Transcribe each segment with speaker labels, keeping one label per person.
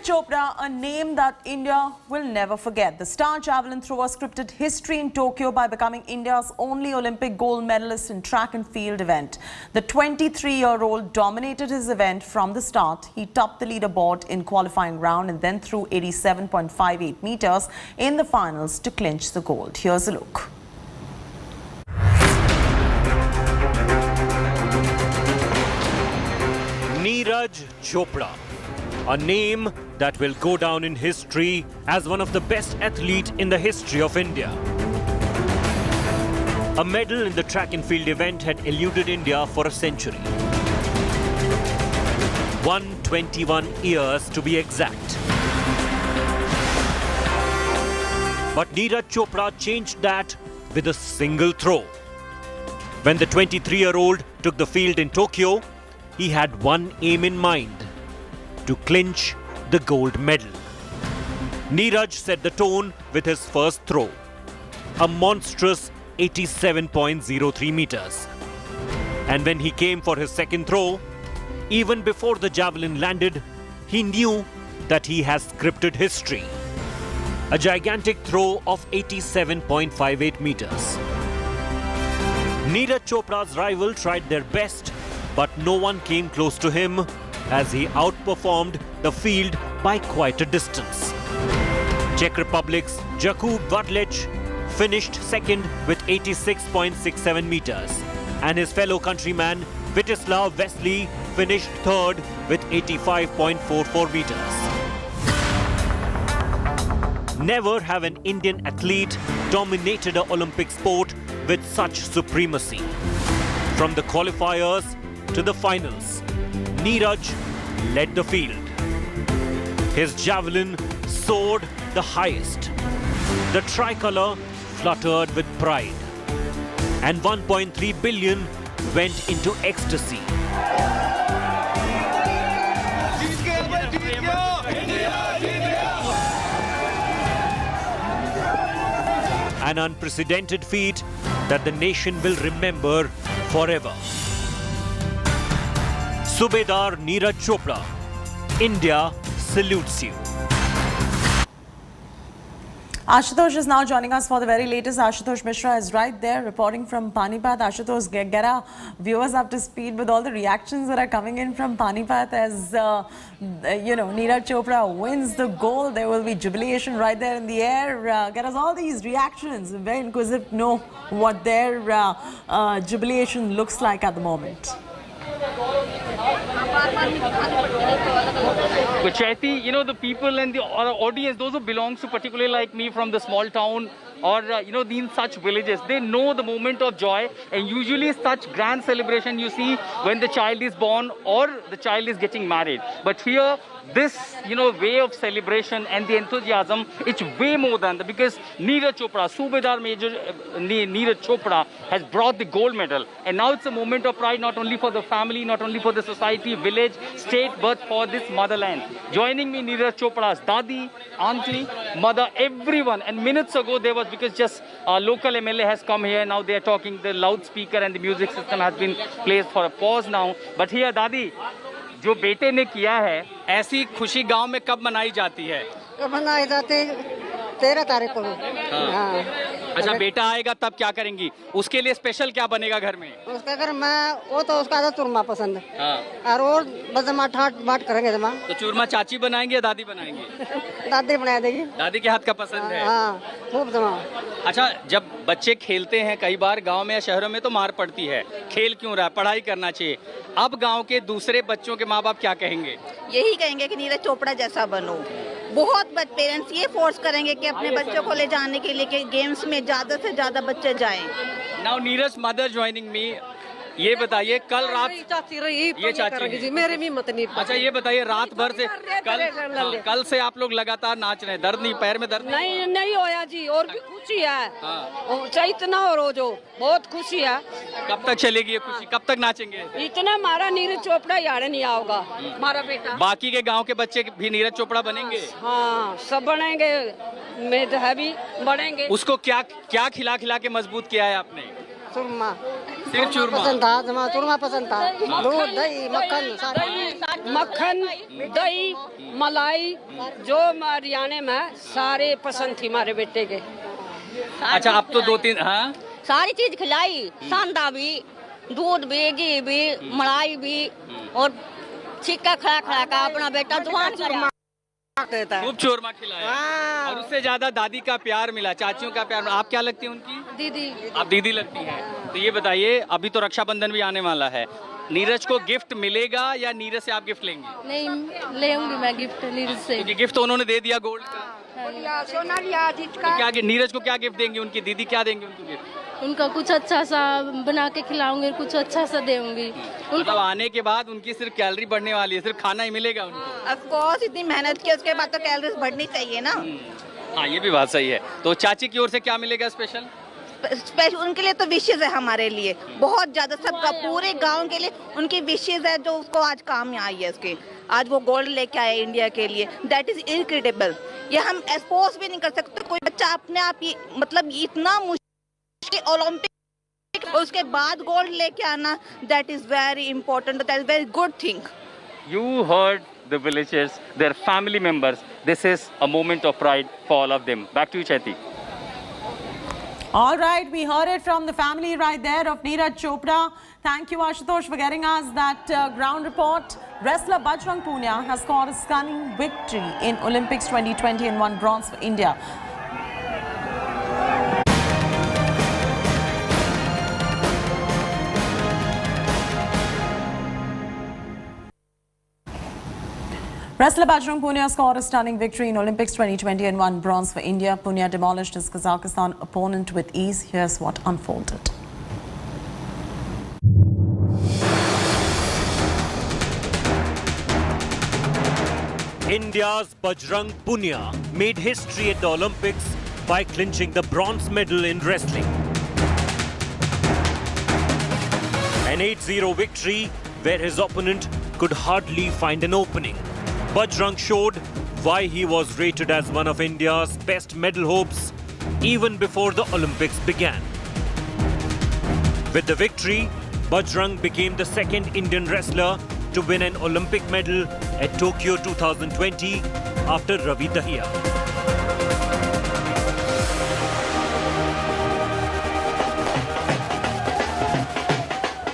Speaker 1: Chopra, a name that India will never forget. The star javelin thrower scripted history in Tokyo by becoming India's only Olympic gold medalist in track and field event. The 23-year-old dominated his event from the start. He topped the leaderboard in qualifying round and then threw 87.58 meters in the finals to clinch the gold. Here's a look.
Speaker 2: Neeraj Chopra, a name that will go down in history as one of the best athletes in the history of India. A medal in the track and field event had eluded India for a century. 121 years to be exact. But Neeraj Chopra changed that with a single throw. When the 23-year-old took the field in Tokyo, he had one aim in mind: to clinch the gold medal. Neeraj set the tone with his first throw, a monstrous 87.03 meters. And when he came for his second throw, even before the javelin landed, he knew that he has scripted history. A gigantic throw of 87.58 meters. Neeraj Chopra's rival tried their best, but no one came close to him as he outperformed the field by quite a distance. Czech Republic's Jakub Vadlec finished second with 86.67 meters, and his fellow countryman Vítězslav Veselý finished third with 85.44 meters. Never have an Indian athlete dominated an Olympic sport with such supremacy. From the qualifiers to the finals, Neeraj led the field. His javelin soared the highest. The tricolour fluttered with pride. And 1.3 billion went into ecstasy. An unprecedented feat that the nation will remember forever. Subedar Neeraj Chopra, India salutes you.
Speaker 1: Ashutosh is now joining us for the very latest. Ashutosh Mishra is right there reporting from Panipat. Ashutosh, get our viewers up to speed with all the reactions that are coming in from Panipat as, Neeraj Chopra wins the gold. There will be jubilation right there in the air. Get us all these reactions. I'm very inquisitive to know what their jubilation looks like at the moment.
Speaker 3: But Chaiti, the people and the audience, those who belong to particularly like me from the small town or, in such villages, they know the moment of joy, and usually such grand celebration you see when the child is born or the child is getting married. But here, this, way of celebration and the enthusiasm, it's way more than that, because Neeraj Chopra, Subedar Major Neeraj Chopra has brought the gold medal. And now it's a moment of pride, not only for the family, not only for the society, village, state, but for this motherland. Joining me, Neeraj Chopra's Dadi, Auntie, Mother, everyone. And minutes ago, there was, because just a local MLA has come here, now they are talking, the loudspeaker and the music system has been placed for a pause now. But here, Dadi, जो बेटे ने किया है, ऐसी खुशी गांव में कब मनाई जाती है?
Speaker 4: कब मनाई जाती? 13 तारीख को। हाँ।
Speaker 3: अच्छा, बेटा आएगा तब क्या करेंगी? उसके लिए स्पेशल क्या बनेगा घर में?
Speaker 4: उसका घर में वो तो उसका चूरमा पसंद है।
Speaker 3: हाँ।
Speaker 4: और बस ठाट बाट करेंगे जमा।
Speaker 3: तो चूरमा चाची बनाएंगे या दादी बनाएंगी?
Speaker 4: दादी बना देगी।
Speaker 3: दादी के हाथ का पसंद है।
Speaker 4: हाँ, खूब जमा।
Speaker 3: अच्छा, जब बच्चे खेलते हैं कई बार गांव में या शहरों में तो मार पड़ती है, खेल क्यों रहा है, पढ़ाई करना चाहिए। अब गांव के दूसरे बच्चों के माँ बाप क्या कहेंगे?
Speaker 5: यही कहेंगे कि नीरज चोपड़ा जैसा बनो। बहुत पेरेंट्स ये फोर्स करेंगे कि अपने बच्चों को ले जाने के लिए कि गेम्स में ज़्यादा से ज़्यादा बच्चे जाएं।
Speaker 3: Now Neeraj mother joining me, ये बताइए कल रात
Speaker 4: चाची रही,
Speaker 3: ये चाची
Speaker 4: जी मेरे भी मत नहीं।
Speaker 3: अच्छा, ये बताइए रात भर से कल से आप लोग लगातार नाच रहे हैं, दर्द नहीं, पैर में दर्द
Speaker 4: नहीं होया जी, और भी खुशी है। इतना और हो जो बहुत खुशी है।
Speaker 3: कब तक चलेगी ये खुशी, कब तक नाचेंगे?
Speaker 4: इतना हमारा नीरज चोपड़ा यार नहीं आओगा, हमारा बेटा।
Speaker 3: बाकी के गांव के बच्चे भी नीरज चोपड़ा बनेंगे?
Speaker 4: हाँ, सब बनेंगे, में है भी बनेंगे।
Speaker 3: उसको क्या खिला के मजबूत किया है आपने?
Speaker 4: सुरमा
Speaker 3: सिर्फ चूरमा
Speaker 6: पसंद था, चूरमा पसंद था, दूध दही मक्खन
Speaker 4: मक्खन दही मलाई जो हरियाणा में सारे पसंद थी हमारे बेटे के।
Speaker 3: अच्छा अब तो 2-3 हाँ
Speaker 5: सारी चीज खिलाई, सांदा भी, दूध भी, घी भी, मलाई भी और छिक्का खड़ा खड़ा का अपना बेटा जवान चूरमा देता है।
Speaker 3: खूब चूरमा खिलाया और उससे ज्यादा दादी का प्यार मिला, चाचियों का प्यार मिला। आप क्या लगती हैं उनकी?
Speaker 4: दीदी।
Speaker 3: आप दीदी लगती हैं। तो ये बताइए अभी तो रक्षाबंधन भी आने वाला है, नीरज को गिफ्ट मिलेगा या नीरज से आप गिफ्ट लेंगे?
Speaker 4: नहीं लेंगी मैं गिफ्ट नीरज से।
Speaker 3: क्योंकि गिफ्ट तो उन्होंने दे दिया गोल्ड का।
Speaker 4: सोना लिया
Speaker 3: तो क्या नीरज को क्या गिफ्ट देंगे? उनकी दीदी क्या देंगे उनको गिफ्ट?
Speaker 4: उनका कुछ अच्छा सा बना के खिलाऊंगी, कुछ अच्छा सा देंगी।
Speaker 3: मतलब आने के बाद उनकी सिर्फ कैलोरी बढ़ने वाली है, सिर्फ खाना ही मिलेगा उनको।
Speaker 5: ऑफ कोर्स इतनी मेहनत की उसके बाद तो कैलोरीज बढ़नी चाहिए ना।
Speaker 3: हाँ ये भी बात सही है। तो चाची की ओर से क्या मिलेगा स्पेशल?
Speaker 5: स्पेशल उनके लिए तो विशेष है, हमारे लिए बहुत ज्यादा, सबका पूरे गांव के लिए उनकी विशेष है जो उसको आज काम आई है उसके। आज वो गोल्ड लेके आए इंडिया के लिए, दैट इज इनक्रेडिबल। ये हम एक्सपोज भी नहीं कर सकते। कोई बच्चा अपने आप ही मतलब इतना मुश्किल ओलंपिक उसके बाद गोल्ड लेके आना, that is very important, that is very good thing.
Speaker 3: You heard the villagers, their family members. This is a moment of pride for all of them. Back to you, Chaiti.
Speaker 1: All right, we heard it from the family right there of Neeraj Chopra. Thank you, Ashutosh, for getting us that ground report. Wrestler Bajrang Punia has scored a stunning victory in Olympics 2020 and won bronze for India. Wrestler Bajrang Punia scored a stunning victory in Olympics 2020 and won bronze for India. Punia demolished his Kazakhstan opponent with ease. Here's what unfolded.
Speaker 2: India's Bajrang Punia made history at the Olympics by clinching the bronze medal in wrestling. An 8-0 victory where his opponent could hardly find an opening. Bajrang showed why he was rated as one of India's best medal hopes even before the Olympics began. With the victory, Bajrang became the second Indian wrestler to win an Olympic medal at Tokyo 2020 after Ravi Dahiya.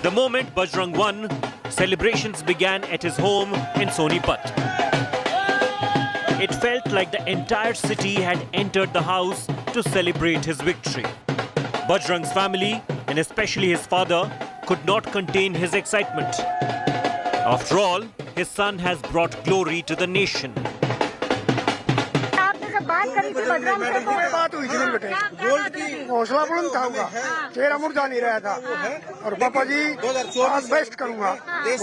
Speaker 2: The moment Bajrang won, celebrations began at his home in Sonipat. It felt like the entire city had entered the house to celebrate his victory. Bajrang's family, and especially his father, could not contain his excitement. After all, his son has brought glory to the nation.
Speaker 6: आपने जब बात करी थी बजरंग से तो
Speaker 7: बात हुई थी मेरे बेटे, गोल्ड की हौसला बुलंद था उनका, चेहरा मुरझा नहीं रहा था और पापा जी आज बेस्ट करूंगा,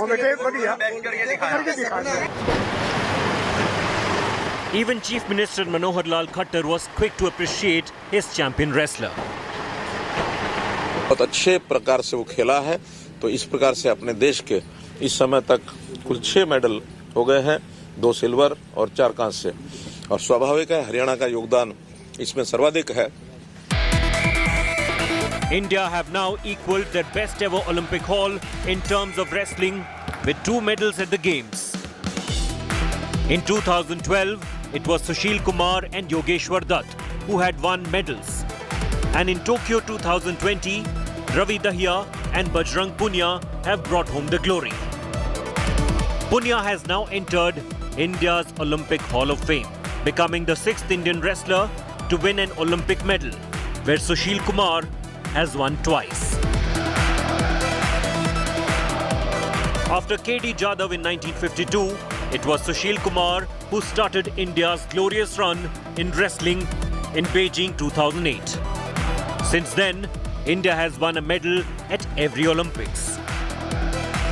Speaker 7: वो बेटे बढ़िया करके दिखा।
Speaker 2: Even Chief Minister Manohar Lal Khattar was quick to appreciate his champion wrestler.
Speaker 8: बहुत अच्छे प्रकार से वो खेला है, तो इस प्रकार से अपने देश के इस समय तक कुल 6 मेडल हो गए हैं, 2 सिल्वर और 4 कांस्य, और स्वाभाविक है हरियाणा का योगदान इसमें सर्वाधिक है।
Speaker 2: India have now equaled their best ever Olympic haul in terms of wrestling with 2 medals at the Games. In 2012, it was Sushil Kumar and Yogeshwar Dutt who had won medals. And in Tokyo 2020, Ravi Dahiya and Bajrang Punia have brought home the glory. Punia has now entered India's Olympic Hall of Fame, becoming the 6th Indian wrestler to win an Olympic medal, where Sushil Kumar has won twice. After K.D. Jadhav in 1952, it was Sushil Kumar who started India's glorious run in wrestling in Beijing 2008. Since then, India has won a medal at every Olympics.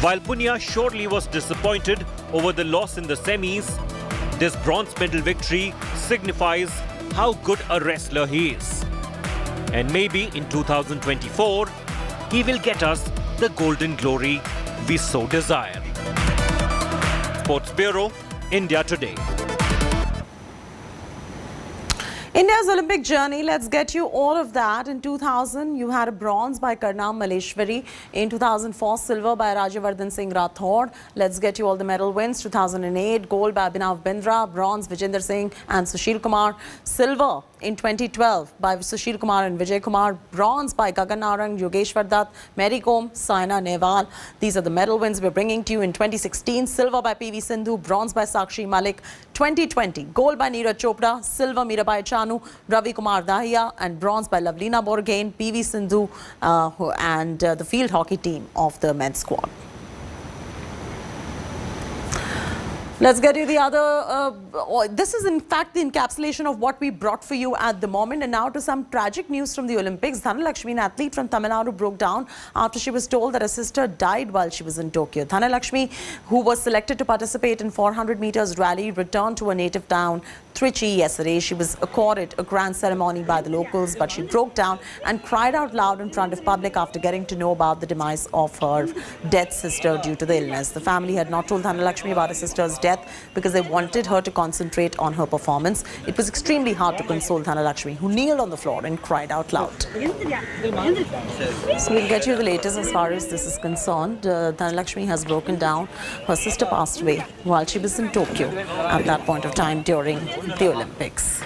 Speaker 2: While Punia surely was disappointed over the loss in the semis, this bronze medal victory signifies how good a wrestler he is. And maybe in 2024, he will get us the golden glory we so desire. Sports Bureau, India Today.
Speaker 1: India's Olympic journey, let's get you all of that. In 2000, you had a bronze by Karnam Maleshwari. In 2004, silver by Rajyavardhan Singh Rathod. Let's get you all the medal wins. 2008, gold by Abhinav Bindra, bronze Vijender Singh and Sushil Kumar. Silver in 2012 by Sushil Kumar and Vijay Kumar. Bronze by Gagan Narang, Yogeshwar Dutt, Mary Kom, Saina Nehwal. These are the medal wins we're bringing to you. In 2016, silver by PV Sindhu, bronze by Sakshi Malik. 2020, gold by Neeraj Chopra, silver Mirabai Chanu, Ravi Kumar Dahiya, and bronze by Lavlina Borgohain, PV Sindhu and the field hockey team of the men's squad. Let's get you the other, this is in fact the encapsulation of what we brought for you at the moment. And now to some tragic news from the Olympics. Dhanalakshmi, an athlete from Tamil Nadu, broke down after she was told that her sister died while she was in Tokyo. Dhanalakshmi, who was selected to participate in 400 meters rally, returned to her native town, Trichy, yesterday. She was accorded a grand ceremony by the locals, but she broke down and cried out loud in front of public after getting to know about the demise of her dead sister due to the illness. The family had not told Dhanalakshmi about her sister's death because they wanted her to concentrate on her performance. It was extremely hard to console Dhanalakshmi, who kneeled on the floor and cried out loud. So we'll get you the latest as far as this is concerned. Dhanalakshmi has broken down. Her sister passed away while she was in Tokyo at that point of time during the Olympics.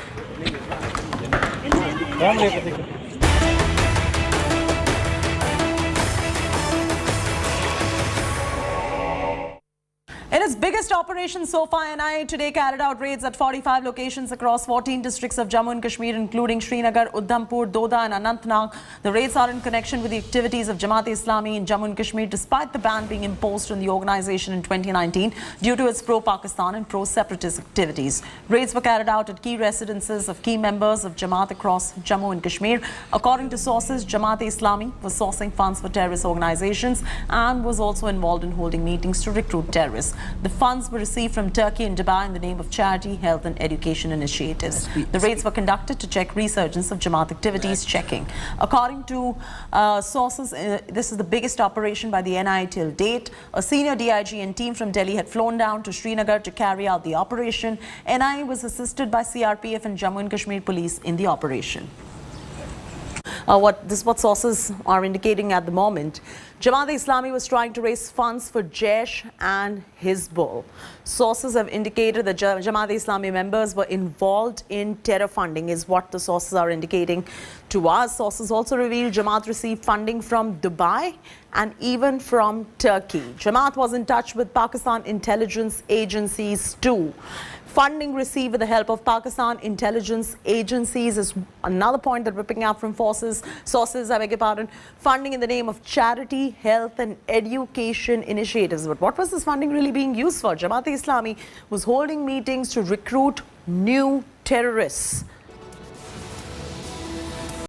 Speaker 1: In its biggest operation so far, NIA today carried out raids at 45 locations across 14 districts of Jammu and Kashmir, including Srinagar, Udhampur, Doda and Anantnag. The raids are in connection with the activities of Jamaat-e-Islami in Jammu and Kashmir, despite the ban being imposed on the organization in 2019 due to its pro-Pakistan and pro-separatist activities. Raids were carried out at key residences of key members of Jamaat across Jammu and Kashmir. According to sources, Jamaat-e-Islami was sourcing funds for terrorist organizations and was also involved in holding meetings to recruit terrorists. The funds were received from Turkey and Dubai in the name of charity, health and education initiatives. The raids were conducted to check resurgence of Jamaat activities, checking. According to sources, this is the biggest operation by the NIA till date. A senior DIG and team from Delhi had flown down to Srinagar to carry out the operation. NIA was assisted by CRPF and Jammu and Kashmir police in the operation. This is what sources are indicating at the moment. Jamaat-e-Islami was trying to raise funds for Jaish and Hizbul. Sources have indicated that Jamaat-e-Islami members were involved in terror funding, is what the sources are indicating to us. Sources also revealed Jamaat received funding from Dubai and even from Turkey. Jamaat was in touch with Pakistan intelligence agencies too. Funding received with the help of Pakistan intelligence agencies is another point that we're picking up from sources, I beg your pardon. Funding in the name of charity, health and education initiatives. But what was this funding really being used for? Jamaat-e-Islami was holding meetings to recruit new terrorists.